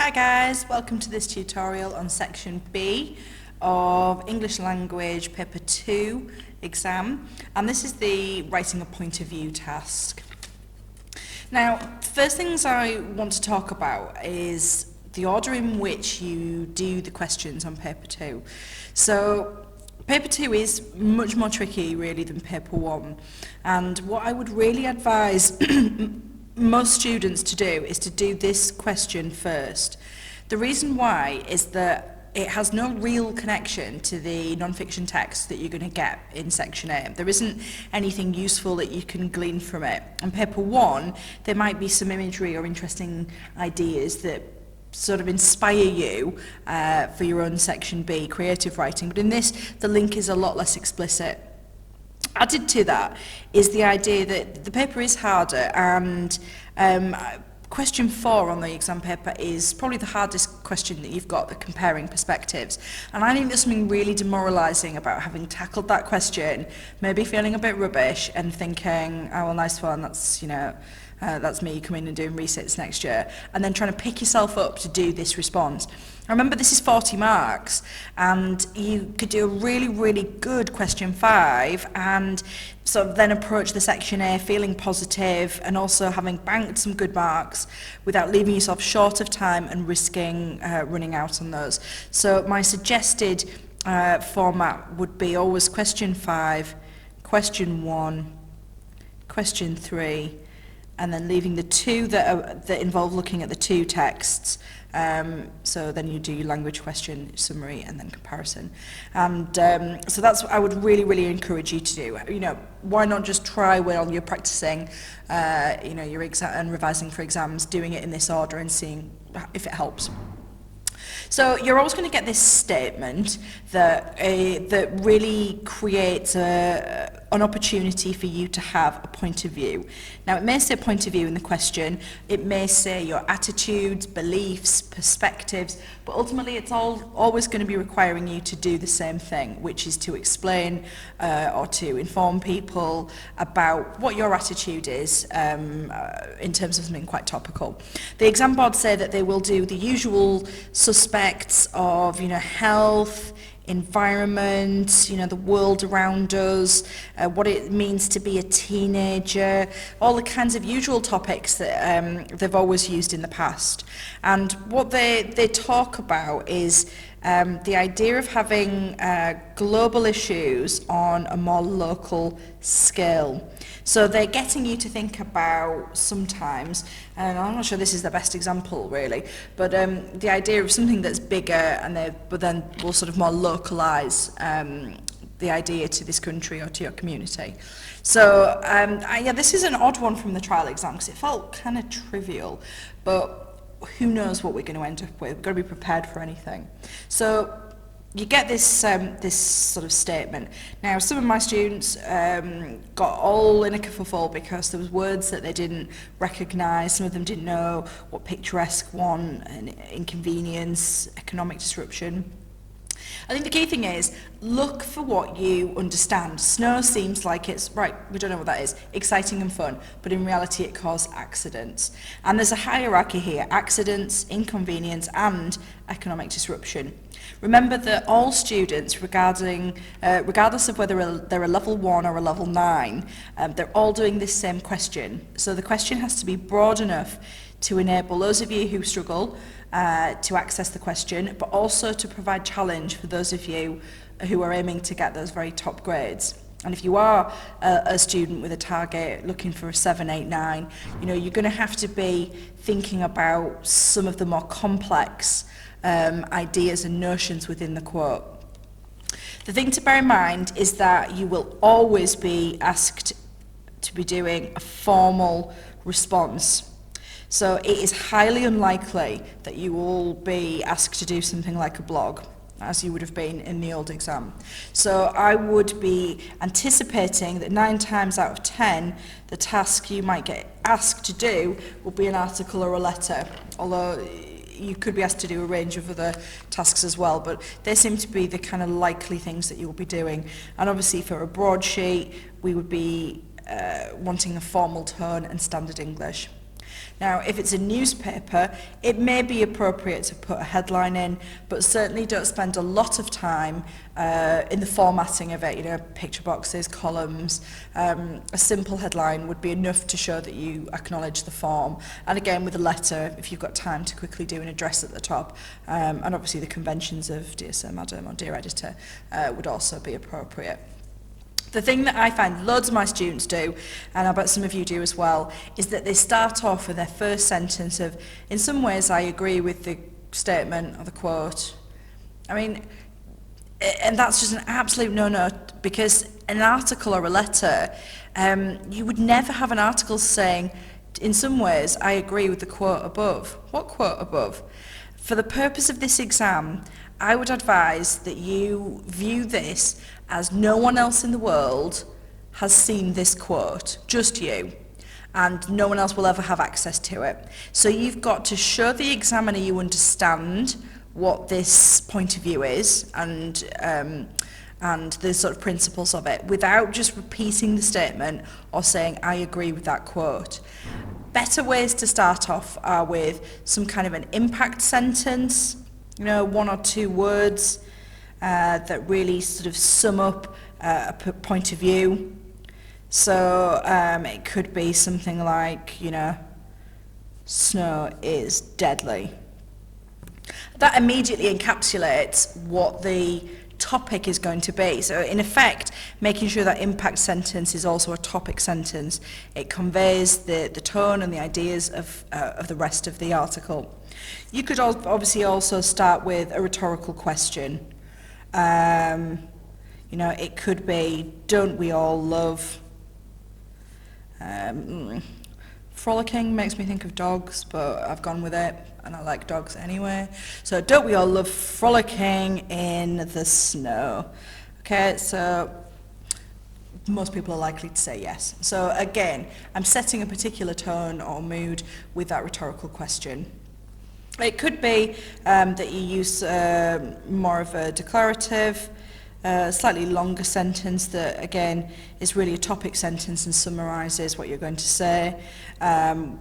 Hi guys, welcome to this tutorial on section B of English Language paper 2 exam, and this is the writing a point of view task. Now, the first things I want to talk about is the order in which you do the questions on paper 2. So paper 2 is much more tricky really than paper 1, and what I would really advise most students to do is to do this question first. The reason why is that it has no real connection to the non-fiction text that you're going to get in section A. There isn't anything useful that you can glean from it. In paper 1, there might be some imagery or interesting ideas that sort of inspire you for your own section B, creative writing, but in this, the link is a lot less explicit. Added to that is the idea that the paper is harder, and question 4 on the exam paper is probably the hardest question that you've got, the comparing perspectives. And I think there's something really demoralising about having tackled that question, maybe feeling a bit rubbish and thinking, oh well, nice one, that's, that's me coming and doing resits next year, and then trying to pick yourself up to do this response. Remember, this is 40 marks, and you could do a really, really good question 5 and sort of then approach the section A feeling positive and also having banked some good marks without leaving yourself short of time and risking running out on those. So my suggested format would be always question 5, question 1, question 3, and then leaving the 2 that involve looking at the 2 texts. So then you do your language question, summary, and then comparison. And so that's what I would really, really encourage you to do. Why not just try while you're practicing, your exam and revising for exams, doing it in this order and seeing if it helps. So you're always going to get this statement that really creates an opportunity for you to have a point of view. Now, it may say point of view in the question, it may say your attitudes, beliefs, perspectives, but ultimately it's always going to be requiring you to do the same thing, which is to explain or to inform people about what your attitude is in terms of something quite topical. The exam board say that they will do the usual suspects of, health, environment, the world around us, what it means to be a teenager, all the kinds of usual topics that they've always used in the past. And what they talk about is the idea of having global issues on a more local scale. So they're getting you to think about sometimes, and I'm not sure this is the best example really, but the idea of something that's bigger but then will sort of more localise the idea to this country or to your community. So this is an odd one from the trial exam because it felt kind of trivial, but who knows what we're going to end up with. We've got to be prepared for anything. So you get this this sort of statement. Now, some of my students got all in a kerfuffle because there was words that they didn't recognise. Some of them didn't know what picturesque one, and inconvenience, economic disruption. I think the key thing is, look for what you understand. Snow seems like it's, right, we don't know what that is, exciting and fun, but in reality it caused accidents. And there's a hierarchy here, accidents, inconvenience and economic disruption. Remember that all students, regardless of whether they're a level 1 or a level 9, they're all doing this same question. So the question has to be broad enough to enable those of you who struggle to access the question, but also to provide challenge for those of you who are aiming to get those very top grades. And if you are a student with a target looking for a 7, 8, 9, you're going to have to be thinking about some of the more complex ideas and notions within the quote. The thing to bear in mind is that you will always be asked to be doing a formal response. So it is highly unlikely that you will be asked to do something like a blog, as you would have been in the old exam. So I would be anticipating that 9 times out of 10, the task you might get asked to do will be an article or a letter, although you could be asked to do a range of other tasks as well, but they seem to be the kind of likely things that you will be doing. And obviously for a broadsheet, we would be wanting a formal tone and standard English. Now, if it's a newspaper, it may be appropriate to put a headline in, but certainly don't spend a lot of time in the formatting of it, you know, picture boxes, columns. A simple headline would be enough to show that you acknowledge the form. And again, with a letter, if you've got time to quickly do an address at the top, and obviously the conventions of Dear Sir, Madam, or Dear Editor would also be appropriate. The thing that I find loads of my students do, and I bet some of you do as well, is that they start off with their first sentence of, in some ways I agree with the statement or the quote. I mean, and that's just an absolute no-no, because an article or a letter, you would never have an article saying, in some ways I agree with the quote above. What quote above? For the purpose of this exam, I would advise that you view this as no one else in the world has seen this quote, just you, and no one else will ever have access to it. So you've got to show the examiner you understand what this point of view is and the sort of principles of it, without just repeating the statement or saying, I agree with that quote. Better ways to start off are with some kind of an impact sentence, you know, 1 or 2 words that really sort of sum up a point of view. So it could be something like, you know, snow is deadly. That immediately encapsulates what the topic is going to be. So in effect, making sure that impact sentence is also a topic sentence. It conveys the tone and the ideas of the rest of the article. You could obviously also start with a rhetorical question. You know, it could be, don't we all love... frolicking makes me think of dogs, but I've gone with it, and I like dogs anyway. So, don't we all love frolicking in the snow? Okay, so most people are likely to say yes. So again, I'm setting a particular tone or mood with that rhetorical question. It could be that you use more of a declarative, slightly longer sentence that, again, is really a topic sentence and summarises what you're going to say.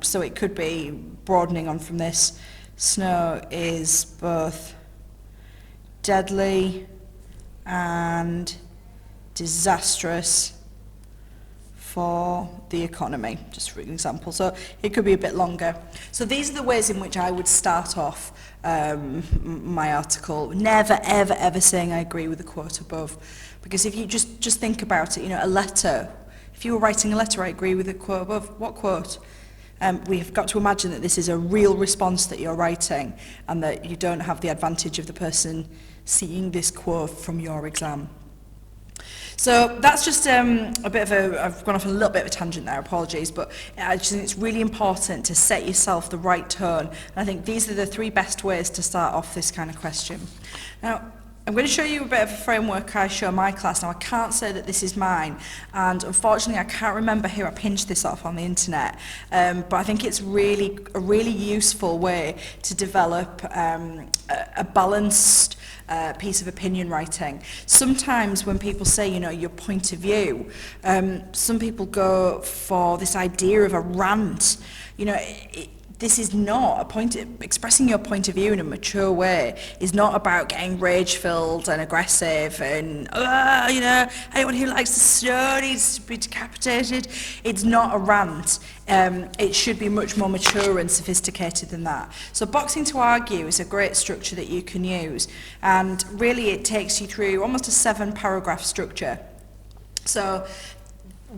So it could be broadening on from this. Snow is both deadly and disastrous for the economy, just for example. So it could be a bit longer. So these are the ways in which I would start off my article. Never, ever, ever saying I agree with the quote above. Because if you just think about it, you know, a letter, if you were writing a letter, I agree with the quote above. What quote? We've got to imagine that this is a real response that you're writing and that you don't have the advantage of the person seeing this quote from your exam. So that's just a bit of I've gone off on a little bit of a tangent there, apologies, but I just think it's really important to set yourself the right tone. And I think these are the 3 best ways to start off this kind of question. Now, I'm going to show you a bit of a framework I show my class. Now, I can't say that this is mine, and unfortunately I can't remember who I pinched this off on the internet, but I think it's a really useful way to develop a balanced piece of opinion writing. Sometimes when people say, you know, your point of view, some people go for this idea of a rant. You know, this is not a point. Expressing your point of view in a mature way is not about getting rage-filled and aggressive and, you know, anyone who likes the snow needs to be decapitated. It's not a rant. It should be much more mature and sophisticated than that. So boxing to argue is a great structure that you can use, and really it takes you through almost a 7-paragraph structure. So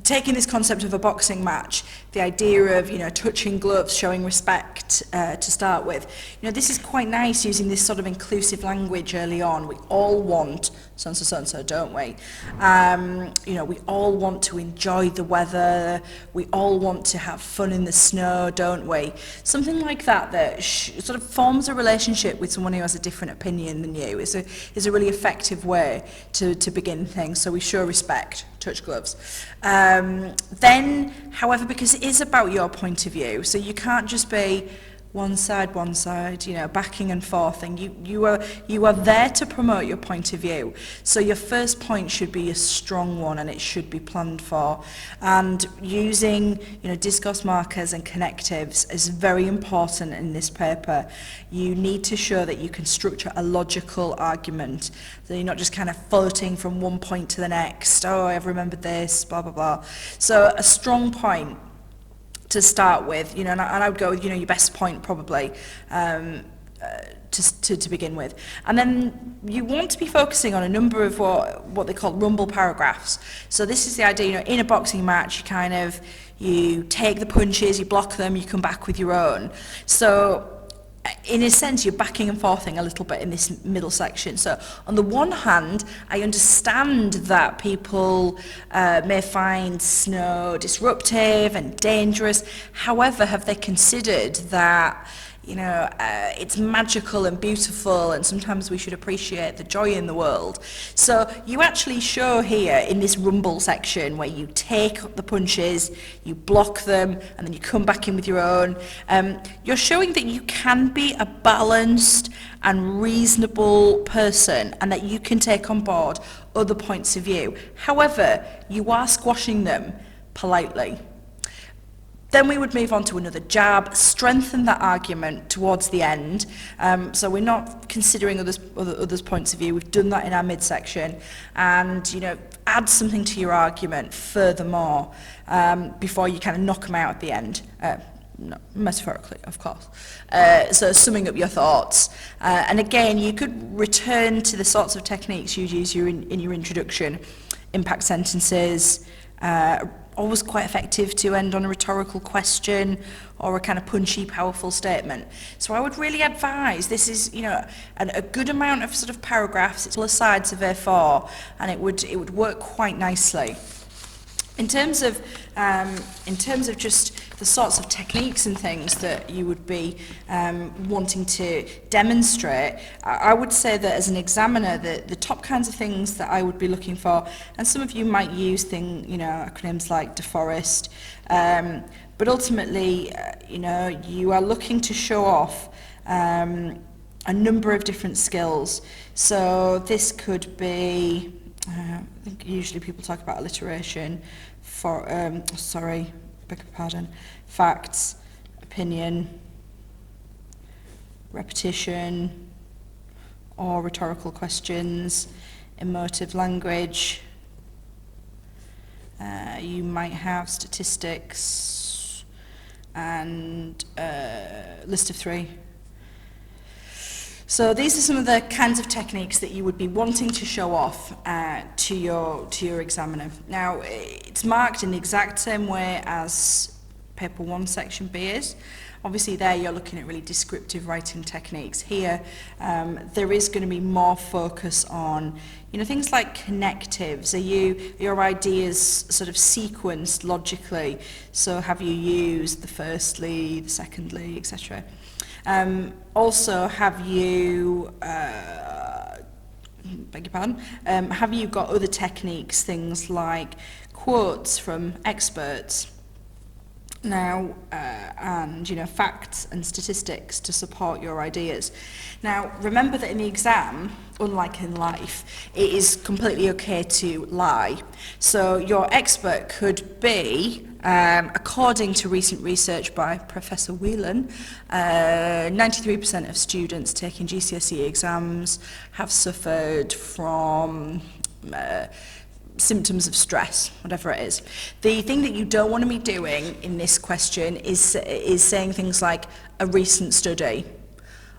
taking this concept of a boxing match, the idea of, you know, touching gloves, showing respect to start with, you know, this is quite nice using this sort of inclusive language early on. We all want so-and-so, so-and-so, don't we? You know, we all want to enjoy the weather. We all want to have fun in the snow, don't we? Something like that sort of forms a relationship with someone who has a different opinion than you is a really effective way to begin things. So we show respect, touch gloves. Then, however, because it is about your point of view, so you can't just be, one side, you know, backing and forthing. You are there to promote your point of view. So your first point should be a strong one, and it should be planned for. And using, you know, discourse markers and connectives is very important in this paper. You need to show that you can structure a logical argument, that you're not just kind of floating from one point to the next. Oh, I've remembered this, blah, blah, blah. So a strong point to start with, you know, and I would go with, you know, your best point probably to begin with. And then you want to be focusing on a number of what they call rumble paragraphs. So this is the idea, you know, in a boxing match, you take the punches, you block them, you come back with your own. So in a sense, you're backing and forthing a little bit in this middle section. So on the one hand, I understand that people may find snow disruptive and dangerous. However, have they considered that, you know, it's magical and beautiful, and sometimes we should appreciate the joy in the world. So you actually show here in this rumble section where you take the punches, you block them, and then you come back in with your own. You're showing that you can be a balanced and reasonable person, and that you can take on board other points of view. However, you are squashing them politely. Then we would move on to another jab, strengthen that argument towards the end. So we're not considering others' points of view. We've done that in our midsection, and, you know, add something to your argument furthermore before you kind of knock them out at the end. No, metaphorically, of course. So summing up your thoughts. And again, you could return to the sorts of techniques you use in your introduction. Impact sentences, always quite effective to end on a rhetorical question or a kind of punchy, powerful statement. So I would really advise, this is, you know, a good amount of sort of paragraphs, it's all sides of A4, and it would work quite nicely. In terms of just the sorts of techniques and things that you would be wanting to demonstrate, I would say that as an examiner, the top kinds of things that I would be looking for, and some of you might use acronyms like DeForest, but ultimately, you know, you are looking to show off a number of different skills. So this could be, I think usually people talk about alliteration, facts, opinion, repetition, or rhetorical questions, emotive language. You might have statistics and list of three. So these are some of the kinds of techniques that you would be wanting to show off to your examiner. Now, it's marked in the exact same way as Paper 1 Section B is. Obviously there you're looking at really descriptive writing techniques. Here there is going to be more focus on, you know, things like connectives. Are your ideas sort of sequenced logically? So have you used the firstly, the secondly, etc.? Also, have you, beg your pardon, have you got other techniques, things like quotes from experts? Now, and, you know, facts and statistics to support your ideas. Now, remember that in the exam, unlike in life, it is completely okay to lie. So your expert could be, according to recent research by Professor Whelan, 93% of students taking GCSE exams have suffered from symptoms of stress, whatever it is. The thing that you don't want to be doing in this question is saying things like a recent study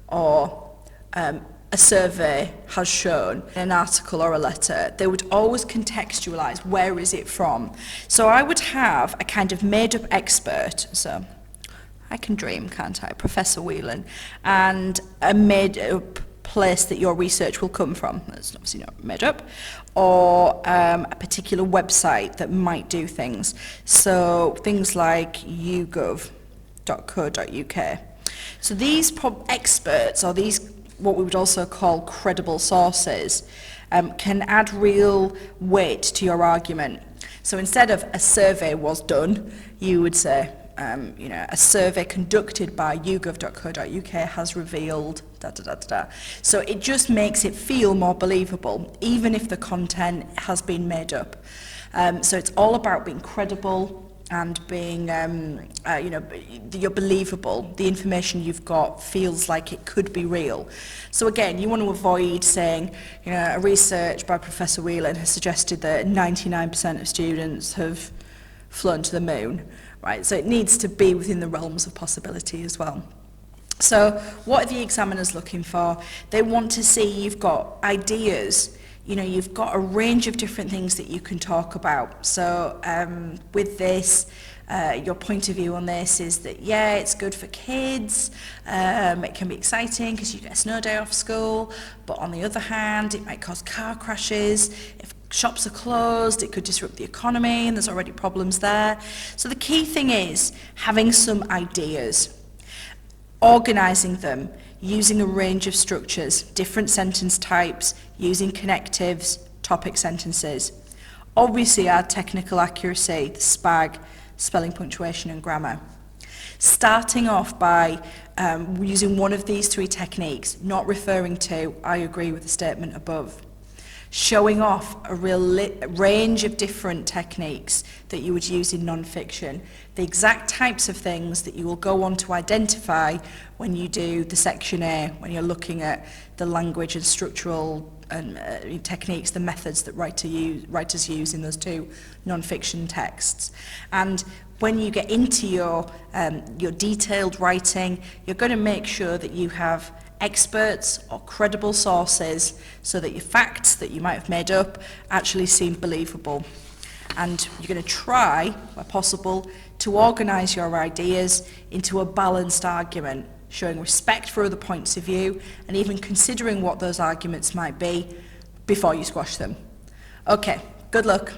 or a survey has shown, an article or a letter. They would always contextualize where is it from. So I would have a kind of made up expert, so I can dream, can't I, Professor Whelan, and a made up place that your research will come from, that's obviously not made up, or a particular website that might do things. So things like yougov.co.uk. So these experts, or these what we would also call credible sources, can add real weight to your argument. So instead of a survey was done, you would say a survey conducted by yougov.co.uk has revealed da da da da da. So it just makes it feel more believable, even if the content has been made up. So it's all about being credible and being, you're believable. The information you've got feels like it could be real. So again, you want to avoid saying, a research by Professor Whelan has suggested that 99% of students have flown to the moon, right? So it needs to be within the realms of possibility as well. So what are the examiners looking for? They want to see you've got ideas. You've got a range of different things that you can talk about. So with this, your point of view on this is that, yeah, it's good for kids. It can be exciting because you get a snow day off school. But on the other hand, it might cause car crashes. If shops are closed, it could disrupt the economy, and there's already problems there. So the key thing is having some ideas, organising them, using a range of structures, different sentence types, using connectives, topic sentences. Obviously our technical accuracy, the SPAG, spelling, punctuation and grammar. Starting off by using one of these three techniques, not referring to, I agree with the statement above. Showing off a range of different techniques that you would use in non-fiction, the exact types of things that you will go on to identify when you do the section A, when you're looking at the language and structural techniques, the methods that writers use in those two non-fiction texts. And when you get into your detailed writing, you're going to make sure that you have experts or credible sources so that your facts that you might have made up actually seem believable. And you're going to try, where possible, to organise your ideas into a balanced argument, showing respect for other points of view and even considering what those arguments might be before you squash them. Okay, good luck.